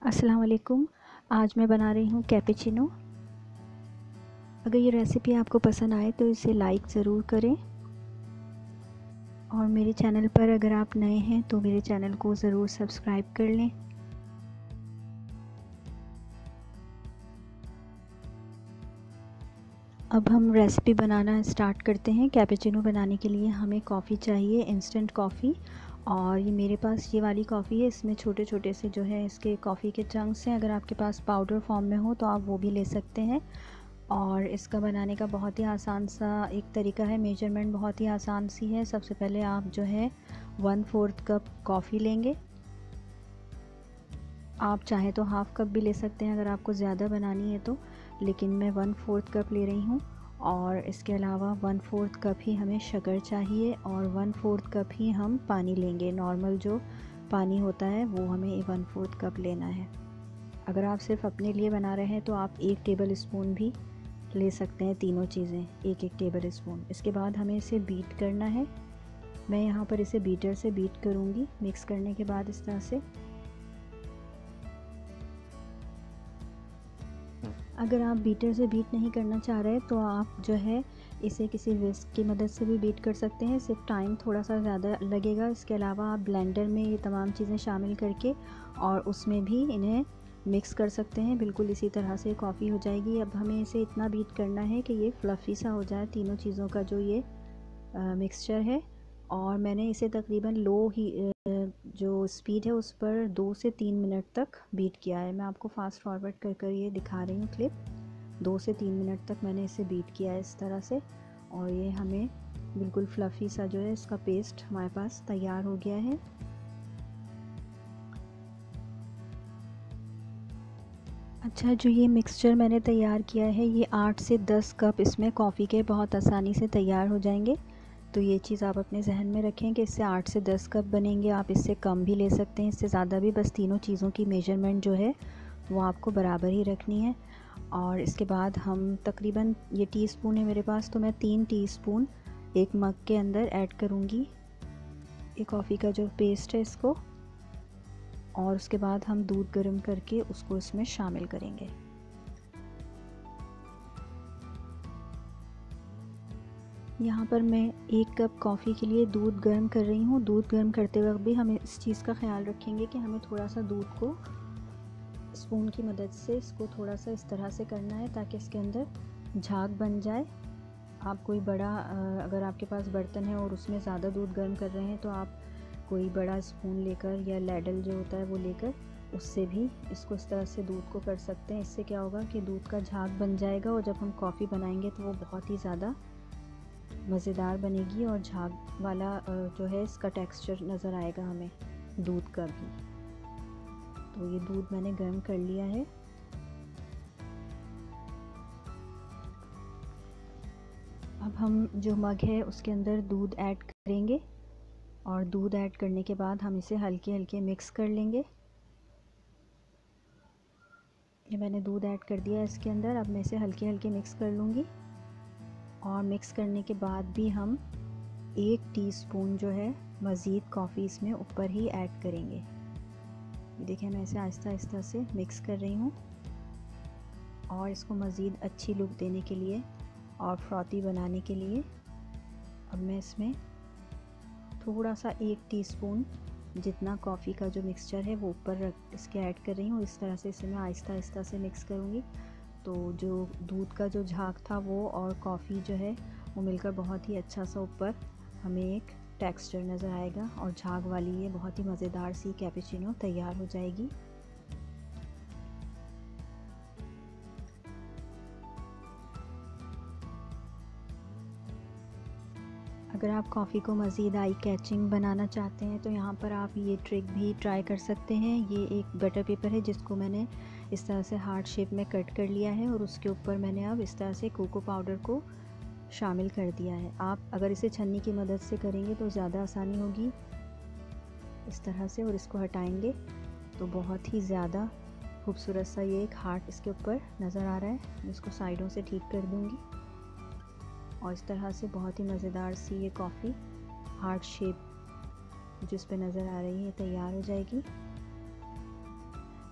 अस्सलाम वालेकुम। आज मैं बना रही हूँ कैपेचिनो। अगर ये रेसिपी आपको पसंद आए तो इसे लाइक ज़रूर करें, और मेरे चैनल पर अगर आप नए हैं तो मेरे चैनल को ज़रूर सब्सक्राइब कर लें। अब हम रेसिपी बनाना स्टार्ट करते हैं। कैपेचिनो बनाने के लिए हमें कॉफ़ी चाहिए, इंस्टेंट कॉफ़ी। और ये मेरे पास ये वाली कॉफ़ी है, इसमें छोटे छोटे से जो है इसके कॉफ़ी के चंक्स हैं। अगर आपके पास पाउडर फॉर्म में हो तो आप वो भी ले सकते हैं। और इसका बनाने का बहुत ही आसान सा एक तरीका है, मेजरमेंट बहुत ही आसान सी है। सबसे पहले आप जो है 1/4 कप कॉफ़ी लेंगे। आप चाहे तो हाफ़ कप भी ले सकते हैं अगर आपको ज़्यादा बनानी है तो, लेकिन मैं 1/4 कप ले रही हूँ। और इसके अलावा 1/4 कप ही हमें शक्कर चाहिए, और 1/4 कप ही हम पानी लेंगे। नॉर्मल जो पानी होता है वो हमें 1/4 कप लेना है। अगर आप सिर्फ अपने लिए बना रहे हैं तो आप 1 टेबल स्पून भी ले सकते हैं। तीनों चीज़ें 1-1 टेबल स्पून। इसके बाद हमें इसे बीट करना है। मैं यहाँ पर इसे बीटर से बीट करूँगी। मिक्स करने के बाद इस तरह से, अगर आप बीटर से बीट नहीं करना चाह रहे तो आप जो है इसे किसी विस्क की मदद से भी बीट कर सकते हैं। सिर्फ टाइम थोड़ा सा ज़्यादा लगेगा। इसके अलावा आप ब्लेंडर में ये तमाम चीज़ें शामिल करके और उसमें भी इन्हें मिक्स कर सकते हैं। बिल्कुल इसी तरह से कॉफ़ी हो जाएगी। अब हमें इसे इतना बीट करना है कि ये फ्लफ़ी सा हो जाए, तीनों चीज़ों का जो ये मिक्सचर है। और मैंने इसे तकरीबन लो ही जो स्पीड है उस पर 2 से 3 मिनट तक बीट किया है। मैं आपको फ़ास्ट फॉरवर्ड कर ये दिखा रही हूँ क्लिप। 2 से 3 मिनट तक मैंने इसे बीट किया है इस तरह से। और ये हमें बिल्कुल फ्लफ़ी सा जो है इसका पेस्ट हमारे पास तैयार हो गया है। अच्छा, जो ये मिक्सचर मैंने तैयार किया है ये 8 से 10 कप इसमें कॉफ़ी के बहुत आसानी से तैयार हो जाएंगे। तो ये चीज़ आप अपने जहन में रखें कि इससे 8 से 10 कप बनेंगे। आप इससे कम भी ले सकते हैं, इससे ज़्यादा भी। बस तीनों चीज़ों की मेजरमेंट जो है वो आपको बराबर ही रखनी है। और इसके बाद हम तकरीबन, ये टीस्पून है मेरे पास, तो मैं 3 टीस्पून एक मग के अंदर ऐड करूँगी ये कॉफ़ी का जो पेस्ट है इसको। और उसके बाद हम दूध गर्म करके उसको इसमें शामिल करेंगे। यहाँ पर मैं 1 कप कॉफ़ी के लिए दूध गर्म कर रही हूँ। दूध गर्म करते वक्त भी हमें इस चीज़ का ख्याल रखेंगे कि हमें थोड़ा सा दूध को स्पून की मदद से इसको थोड़ा सा इस तरह से करना है ताकि इसके अंदर झाग बन जाए। आप कोई बड़ा अगर आपके पास बर्तन है और उसमें ज़्यादा दूध गर्म कर रहे हैं तो आप कोई बड़ा स्पून लेकर या लैडल जो होता है वो लेकर उससे भी इसको इस तरह से दूध को कर सकते हैं। इससे क्या होगा कि दूध का झाग बन जाएगा, और जब हम कॉफ़ी बनाएंगे तो वो बहुत ही ज़्यादा मज़ेदार बनेगी और झाग वाला जो है इसका टेक्सचर नज़र आएगा हमें दूध का भी। तो ये दूध मैंने गर्म कर लिया है। अब हम जो मग है उसके अंदर दूध ऐड करेंगे, और दूध ऐड करने के बाद हम इसे हल्के हल्के मिक्स कर लेंगे। ये मैंने दूध ऐड कर दिया इसके अंदर। अब मैं इसे हल्के हल्के मिक्स कर लूँगी। और मिक्स करने के बाद भी हम 1 टीस्पून जो है मज़ीद कॉफ़ी इसमें ऊपर ही ऐड करेंगे। ये देखिए, मैं इसे आहिस्ता आहिस्ता से मिक्स कर रही हूँ। और इसको मज़ीद अच्छी लुक देने के लिए और फ्रॉथी बनाने के लिए अब मैं इसमें थोड़ा सा 1 टीस्पून जितना कॉफ़ी का जो मिक्सचर है वो ऊपर रख इसके ऐड कर रही हूँ। इस तरह से इसे मैं आहिस्ता आहिस्ता से मिक्स करूँगी। तो जो दूध का जो झाग था वो और कॉफ़ी जो है वो मिलकर बहुत ही अच्छा सा ऊपर हमें एक टेक्सचर नज़र आएगा, और झाग वाली ये बहुत ही मज़ेदार सी कैपेचिनो तैयार हो जाएगी। अगर आप कॉफ़ी को मज़ीद आई कैचिंग बनाना चाहते हैं तो यहाँ पर आप ये ट्रिक भी ट्राई कर सकते हैं। ये एक बटर पेपर है जिसको मैंने इस तरह से हार्ट शेप में कट कर लिया है, और उसके ऊपर मैंने अब इस तरह से कोको पाउडर को शामिल कर दिया है। आप अगर इसे छन्नी की मदद से करेंगे तो ज़्यादा आसानी होगी इस तरह से, और इसको हटाएंगे तो बहुत ही ज़्यादा खूबसूरत सा ये एक हार्ट इसके ऊपर नज़र आ रहा है, जिसको साइडों से ठीक कर दूँगी। और इस तरह से बहुत ही मज़ेदार सी ये कॉफ़ी हार्ट शेप जिस पे नज़र आ रही है तैयार हो जाएगी।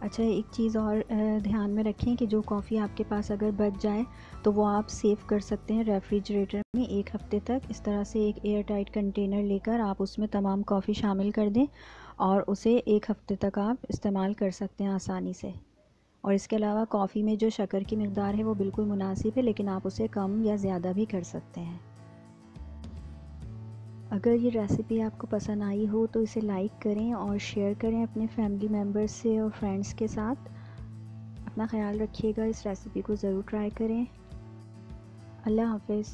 अच्छा, एक चीज़ और ध्यान में रखें कि जो कॉफ़ी आपके पास अगर बच जाए तो वो आप सेव कर सकते हैं रेफ्रिजरेटर में 1 हफ़्ते तक। इस तरह से एक एयर टाइट कंटेनर लेकर आप उसमें तमाम कॉफ़ी शामिल कर दें और उसे 1 हफ़्ते तक आप इस्तेमाल कर सकते हैं आसानी से। और इसके अलावा कॉफ़ी में जो शक्कर की मिक़दार है वो बिल्कुल मुनासिब है, लेकिन आप उसे कम या ज़्यादा भी कर सकते हैं। अगर ये रेसिपी आपको पसंद आई हो तो इसे लाइक करें और शेयर करें अपने फैमिली मेम्बर्स से और फ्रेंड्स के साथ। अपना ख्याल रखिएगा, इस रेसिपी को ज़रूर ट्राई करें। अल्लाह हाफ़िज़।